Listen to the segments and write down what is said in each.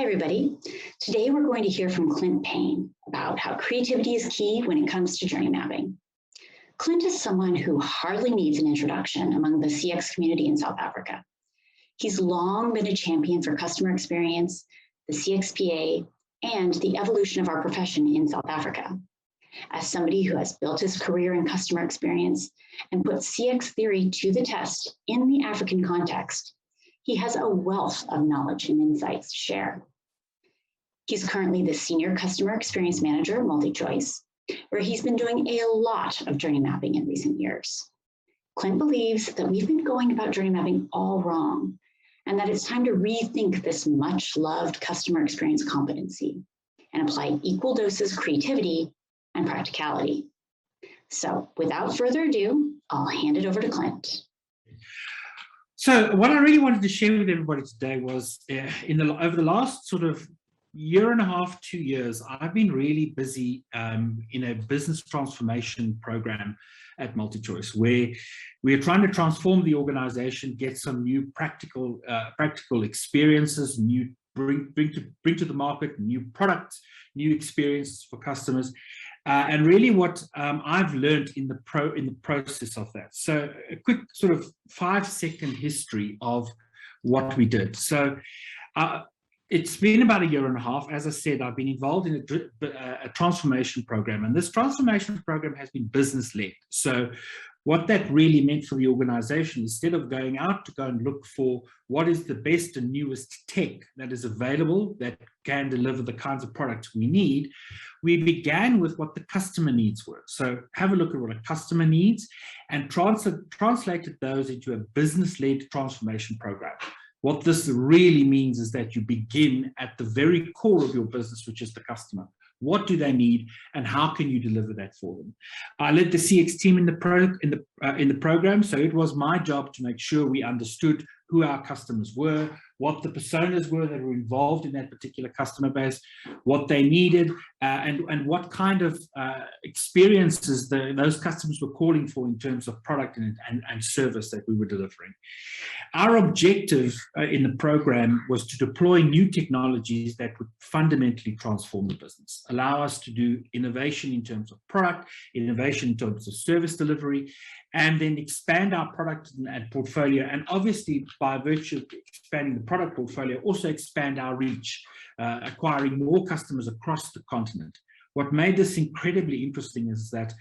Hi, everybody. Today, we're going to hear from Clint Payne about how creativity is key when it comes to journey mapping. Clint is someone who hardly needs an introduction among the CX community in South Africa. He's long been a champion for customer experience, the CXPA, and the evolution of our profession in South Africa. As somebody who has built his career in customer experience and put CX theory to the test in the African context, he has a wealth of knowledge and insights to share. He's currently the Senior Customer Experience Manager at MultiChoice, where he's been doing a lot of journey mapping in recent years. Clint believes that we've been going about journey mapping all wrong, and that it's time to rethink this much-loved customer experience competency and apply equal doses of creativity and practicality. So without further ado, I'll hand it over to Clint. So what I really wanted to share with everybody today was over the last sort of year and a half, 2 years, I've been really busy in a business transformation program at MultiChoice, where we are trying to transform the organization, get some new practical experiences, bring to the market, new products, new experiences for customers. And really what I've learned in the process of that. So a quick sort of 5-second history of what we did. So it's been about a year and a half. As I said, I've been involved in a transformation program, and this transformation program has been business-led. So what that really meant for the organization, instead of going out to go and look for what is the best and newest tech that is available that can deliver the kinds of products we need, we began with what the customer needs were. So have a look at what a customer needs and translated those into a business-led transformation program. What this really means is that you begin at the very core of your business, which is the customer. What do they need, and how can you deliver that for them? I led the CX team in the program, so it was my job to make sure we understood who our customers were, what the personas were that were involved in that particular customer base, what they needed, and what kind of experiences those customers were calling for in terms of product and service that we were delivering. Our objective in the program was to deploy new technologies that would fundamentally transform the business, allow us to do innovation in terms of product, innovation in terms of service delivery, and then expand our product and portfolio. And obviously, by virtue of expanding the product portfolio, also expand our reach, acquiring more customers across the continent. What made this incredibly interesting is that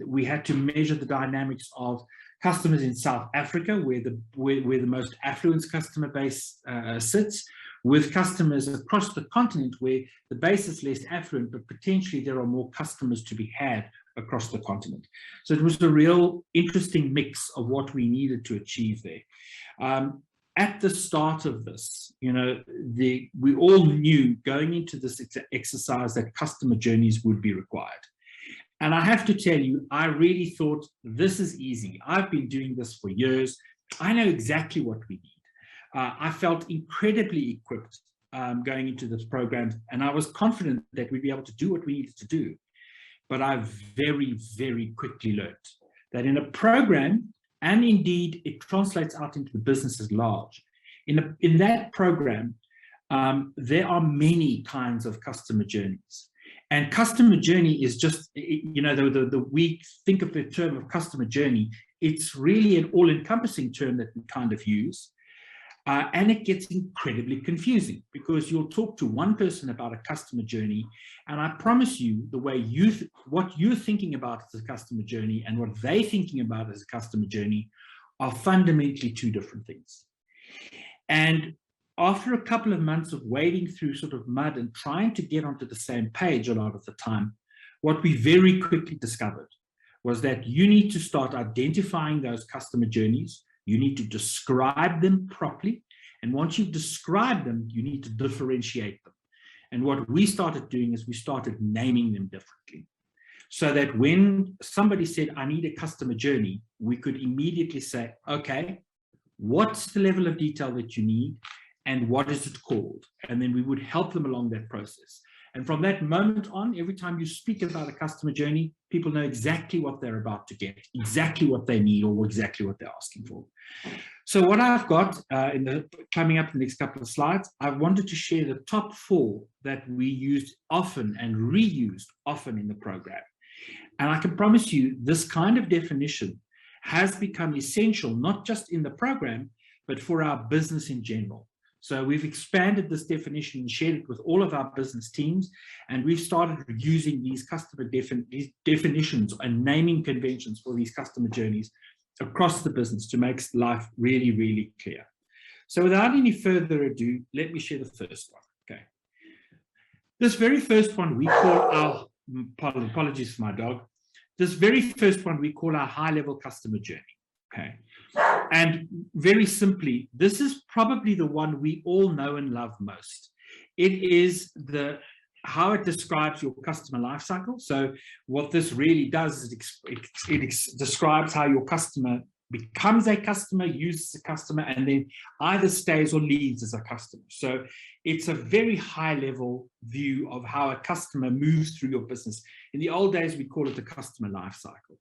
we had to measure the dynamics of customers in South Africa, where the most affluent customer base sits, with customers across the continent where the base is less affluent, but potentially there are more customers to be had across the continent. So it was a real interesting mix of what we needed to achieve there. At the start of this, we all knew going into this exercise that customer journeys would be required. And I have to tell you, I really thought this is easy. I've been doing this for years. I know exactly what we need. I felt incredibly equipped going into this program, and I was confident that we'd be able to do what we needed to do. But I very, very quickly learned that in a program, and indeed it translates out into the business at large, in that program, there are many kinds of customer journeys. And customer journey is just, we think of the term of customer journey, it's really an all-encompassing term that we kind of use. And it gets incredibly confusing because you'll talk to one person about a customer journey, and I promise you the way what you're thinking about as a customer journey and what they're thinking about as a customer journey are fundamentally two different things. And after a couple of months of wading through sort of mud and trying to get onto the same page a lot of the time, what we very quickly discovered was that you need to start identifying those customer journeys. You need to describe them properly. And once you've described them, you need to differentiate them. And what we started doing is we started naming them differently. So that when somebody said, I need a customer journey, we could immediately say, okay, what's the level of detail that you need? And what is it called? And then we would help them along that process. And from that moment on, every time you speak about a customer journey, people know exactly what they're about to get, exactly what they need, or exactly what they're asking for. So what I've got coming up in the next couple of slides, I wanted to share the top 4 that we used often and reused often in the program. And I can promise you this kind of definition has become essential, not just in the program, but for our business in general. So we've expanded this definition and shared it with all of our business teams, and we've started using these customer definitions and naming conventions for these customer journeys across the business to make life really, really clear. So without any further ado, let me share the first one. Okay. This very first one we call our, apologies for my dog, this very first one we call our high-level customer journey. Okay. And very simply, this is probably the one we all know and love most. It is how it describes your customer life cycle. So what this really does is it describes how your customer becomes a customer, uses a customer, and then either stays or leaves as a customer. So it's a very high level view of how a customer moves through your business. In the old days, we call it the customer life cycle.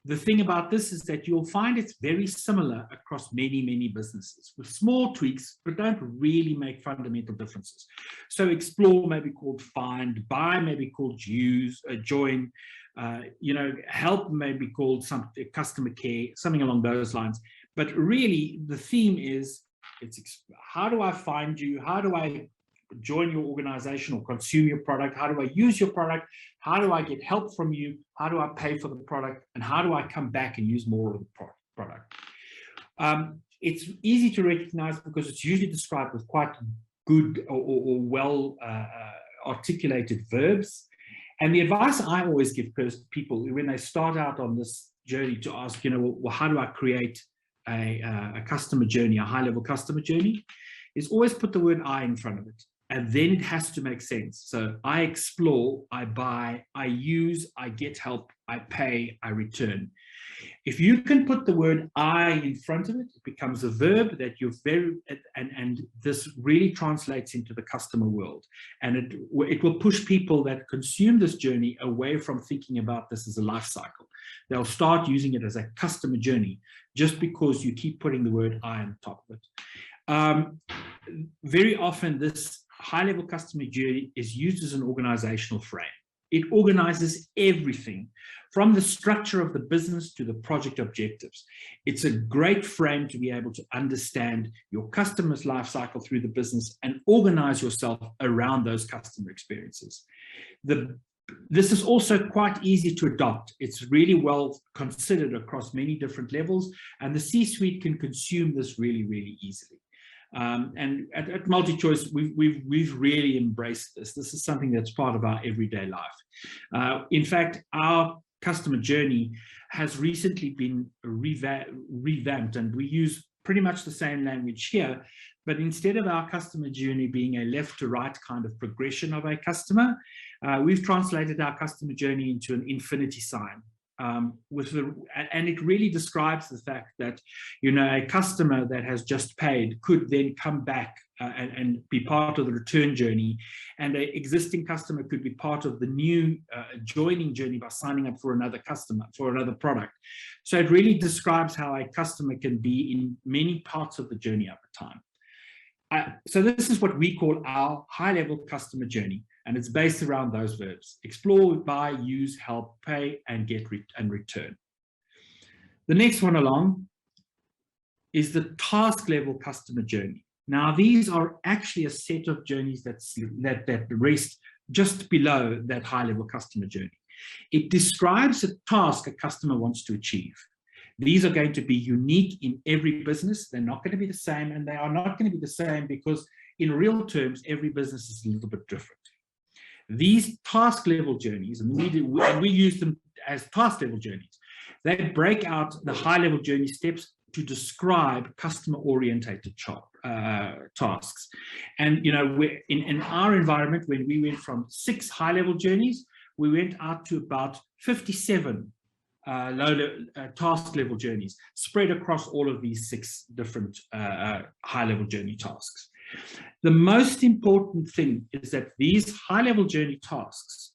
The thing about this is that you'll find it's very similar across many, many businesses with small tweaks, but don't really make fundamental differences. So explore may be called find, buy may be called use, join, help may be called customer care, something along those lines. But really the theme is, how do I find you? How do I join your organization or consume your product? How do I use your product? How do I get help from you? How do I pay for the product? And how do I come back and use more of the product? It's easy to recognize because it's usually described with quite good or well articulated verbs. And the advice I always give people when they start out on this journey to ask, well, how do I create a customer journey, a high-level customer journey, is always put the word I in front of it. And then it has to make sense. So I explore, I buy, I use, I get help, I pay, I return. If you can put the word I in front of it, it becomes a verb that you're and this really translates into the customer world. And it will push people that consume this journey away from thinking about this as a life cycle. They'll start using it as a customer journey just because you keep putting the word I on top of it. Very often this high-level customer journey is used as an organizational frame. It organizes everything from the structure of the business to the project objectives. It's a great frame to be able to understand your customer's life cycle through the business and organize yourself around those customer experiences. This is also quite easy to adopt. It's really well considered across many different levels, and the C-suite can consume this really, really easily. And at MultiChoice, we've really embraced this. This is something that's part of our everyday life. In fact, our customer journey has recently been revamped, and we use pretty much the same language here, but instead of our customer journey being a left to right kind of progression of a customer, we've translated our customer journey into an infinity sign. And it really describes the fact that, a customer that has just paid could then come back and be part of the return journey, and an existing customer could be part of the new joining journey by signing up for another customer, for another product. So it really describes how a customer can be in many parts of the journey over time. So this is what we call our high-level customer journey, and it's based around those verbs: explore, buy, use, help, pay, and get and return. The next one along is the task-level customer journey. Now, these are actually a set of journeys that rest just below that high-level customer journey. It describes a task a customer wants to achieve. These are going to be unique in every business. They're not going to be the same, and they are not going to be the same because in real terms, every business is a little bit different. These task level journeys, and we use them as task level journeys, they break out the high level journey steps to describe customer orientated tasks. And in our environment, when we went from 6 high level journeys, we went out to about 57 task level journeys spread across all of these 6 different high level journey tasks. The most important thing is that these high-level journey tasks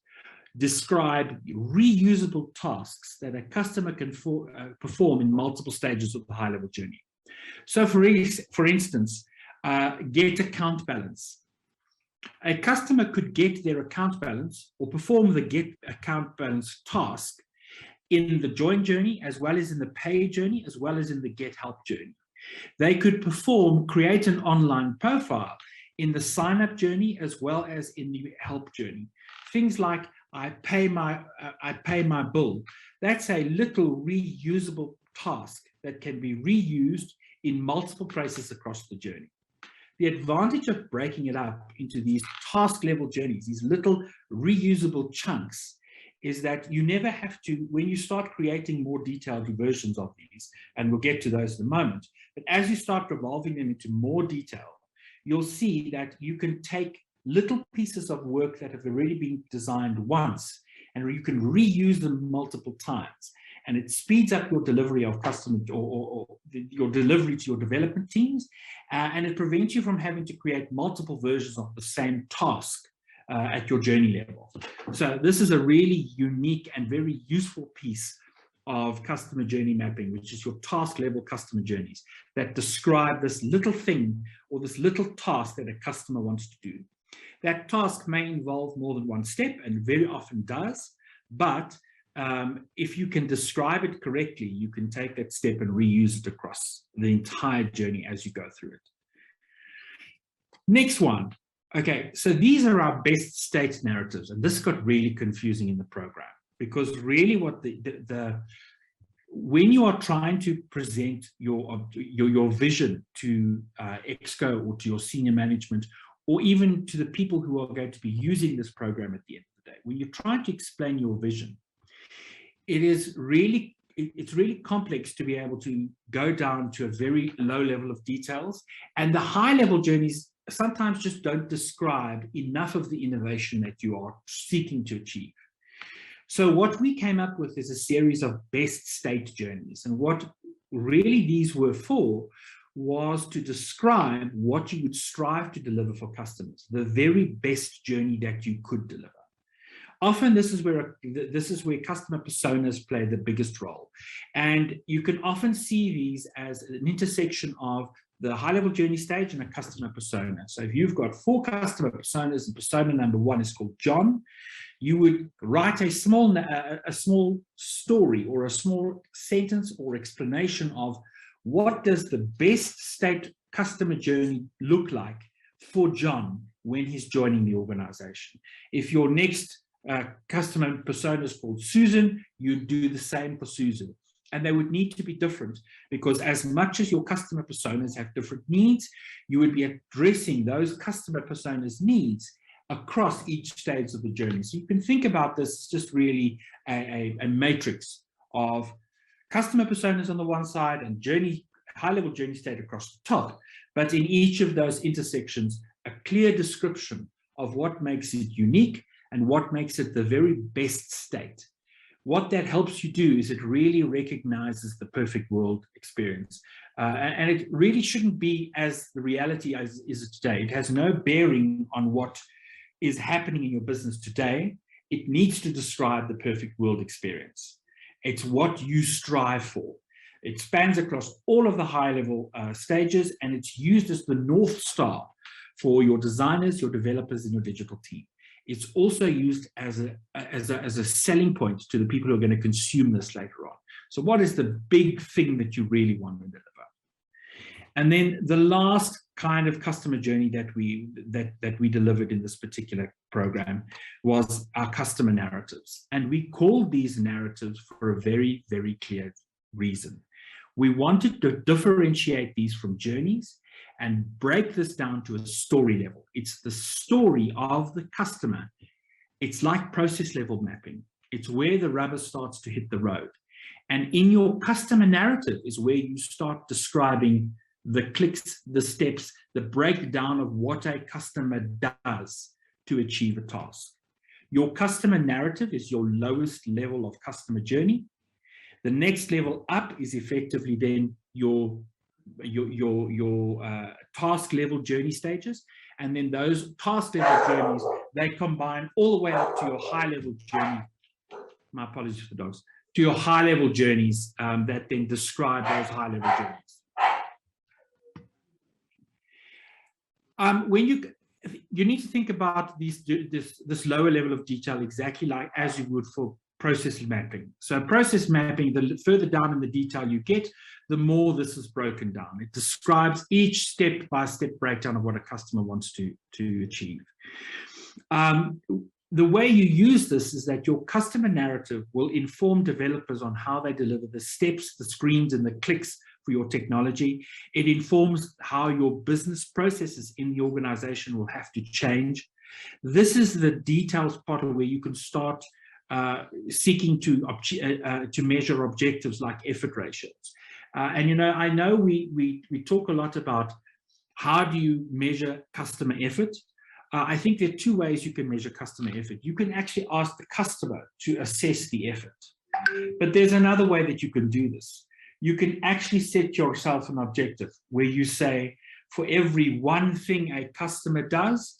describe reusable tasks that a customer can perform in multiple stages of the high-level journey. So for instance, get account balance. A customer could get their account balance or perform the get account balance task in the join journey, as well as in the pay journey, as well as in the get help journey. They could create an online profile in the sign up journey, as well as in the help journey. Things like I pay my bill. That's a little reusable task that can be reused in multiple places across the journey. The advantage of breaking it up into these task level journeys, these little reusable chunks, is that you never have to, when you start creating more detailed versions of these, and we'll get to those in a moment, but as you start revolving them into more detail, you'll see that you can take little pieces of work that have already been designed once, and you can reuse them multiple times. And it speeds up your delivery of customer or your delivery to your development teams, and it prevents you from having to create multiple versions of the same task at your journey level. So this is a really unique and very useful piece of customer journey mapping, which is your task level customer journeys that describe this little thing or this little task that a customer wants to do. That task may involve more than one step, and very often does, but if you can describe it correctly, you can take that step and reuse it across the entire journey as you go through it. Next one. Okay, so these are our best state narratives, and this got really confusing in the program, because really what when you are trying to present your vision to Exco or to your senior management, or even to the people who are going to be using this program at the end of the day, when you're trying to explain your vision, it's really complex to be able to go down to a very low level of details, and the high level journeys sometimes just don't describe enough of the innovation that you are seeking to achieve. So what we came up with is a series of best state journeys, and what really these were for was to describe what you would strive to deliver for customers, the very best journey that you could deliver. Often this is where customer personas play the biggest role. And you can often see these as an intersection of the high-level journey stage and a customer persona. So if you've got 4 customer personas and persona number 1 is called John, you would write a small story or a small sentence or explanation of what does the best state customer journey look like for John when he's joining the organization. If your next customer persona is called Susan, you do the same for Susan. And they would need to be different, because as much as your customer personas have different needs, you would be addressing those customer personas' needs across each stage of the journey. So you can think about this as just really a matrix of customer personas on the one side and high-level journey state across the top. But in each of those intersections, a clear description of what makes it unique and what makes it the very best state. What that helps you do is it really recognizes the perfect world experience. And it really shouldn't be as the reality as is today. It has no bearing on what is happening in your business today. It needs to describe the perfect world experience. It's what you strive for. It spans across all of the high-level stages, and it's used as the North Star for your designers, your developers, and your digital team. It's also used as a selling point to the people who are going to consume this later on. So what is the big thing that you really want to deliver? And then the last kind of customer journey that we delivered in this particular program was our customer narratives. And we called these narratives for a very, very clear reason. We wanted to differentiate these from journeys and break this down to a story level. It's the story of the customer. It's like process level mapping. It's where the rubber starts to hit the road. And in your customer narrative is where you start describing the clicks, the steps, the breakdown of what a customer does to achieve a task. Your customer narrative is your lowest level of customer journey. The next level up is effectively then your task level journey stages, and then those task level journeys, they combine all the way up to your high level journey. My apologies for the dogs. To your high level journeys that then describe those high level journeys. When you need to think about this lower level of detail exactly like as you would for process mapping. So process mapping, the further down in the detail you get, the more this is broken down. It describes each step-by-step breakdown of what a customer wants to achieve. The way you use this is that your customer narrative will inform developers on how they deliver the steps, the screens, and the clicks for your technology. It informs how your business processes in the organization will have to change. This is the details part of where you can start seeking to measure objectives like effort ratios. And you know, I know we talk a lot about how do you measure customer effort. I think there are two ways you can measure customer effort. You can actually ask the customer to assess the effort, but there's another way that you can do this. You can actually set yourself an objective where you say, for every one thing a customer does,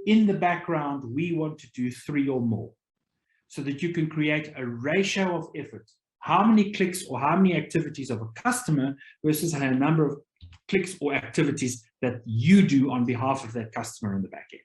in the background, we want to do 3 or more, so that you can create a ratio of effort. How many clicks or how many activities of a customer versus a number of clicks or activities that you do on behalf of that customer in the back end.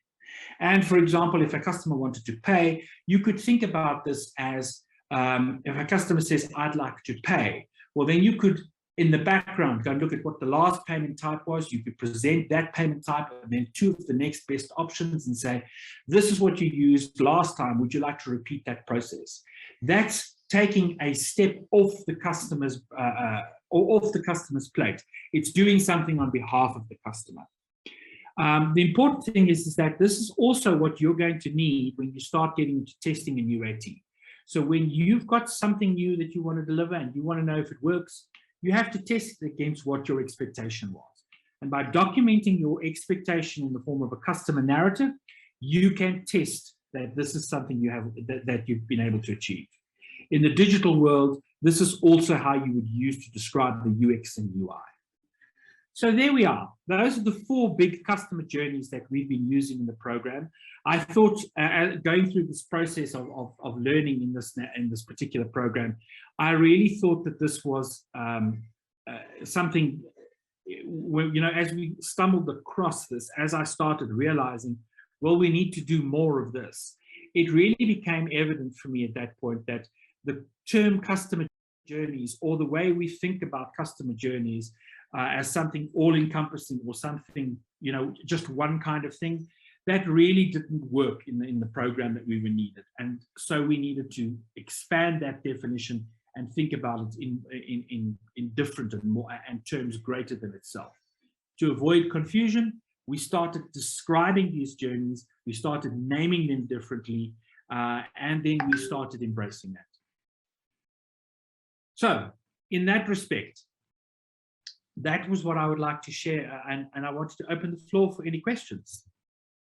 And for example, if a customer wanted to pay, you could think about this as if a customer says, I'd like to pay, well, then you could, in the background, go and look at what the last payment type was. You could present that payment type and then 2 of the next best options and say, this is what you used last time. Would you like to repeat that process? That's taking a step off the customer's plate. It's doing something on behalf of the customer. The important thing is that this is also what you're going to need when you start getting into testing and UAT. So when you've got something new that you want to deliver and you want to know if it works, you have to test it against what your expectation was. And by documenting your expectation in the form of a customer narrative, you can test that this is something you have that you've been able to achieve. In the digital world, this is also how you would use to describe the UX and UI. So there we are. Those are the 4 big customer journeys that we've been using in the program. I thought going through this process of learning in this particular program, I really thought that this was something, you know, as we stumbled across this, as I started realizing, well, we need to do more of this. It really became evident for me at that point that the term customer journeys, or the way we think about customer journeys as something all-encompassing or something, you know, just one kind of thing, that really didn't work in the program that we were needed. And so we needed to expand that definition and think about it in different and more and terms greater than itself. To avoid confusion, we started describing these journeys, we started naming them differently, and then we started embracing that. So in that respect, that was what I would like to share, and I wanted to open the floor for any questions.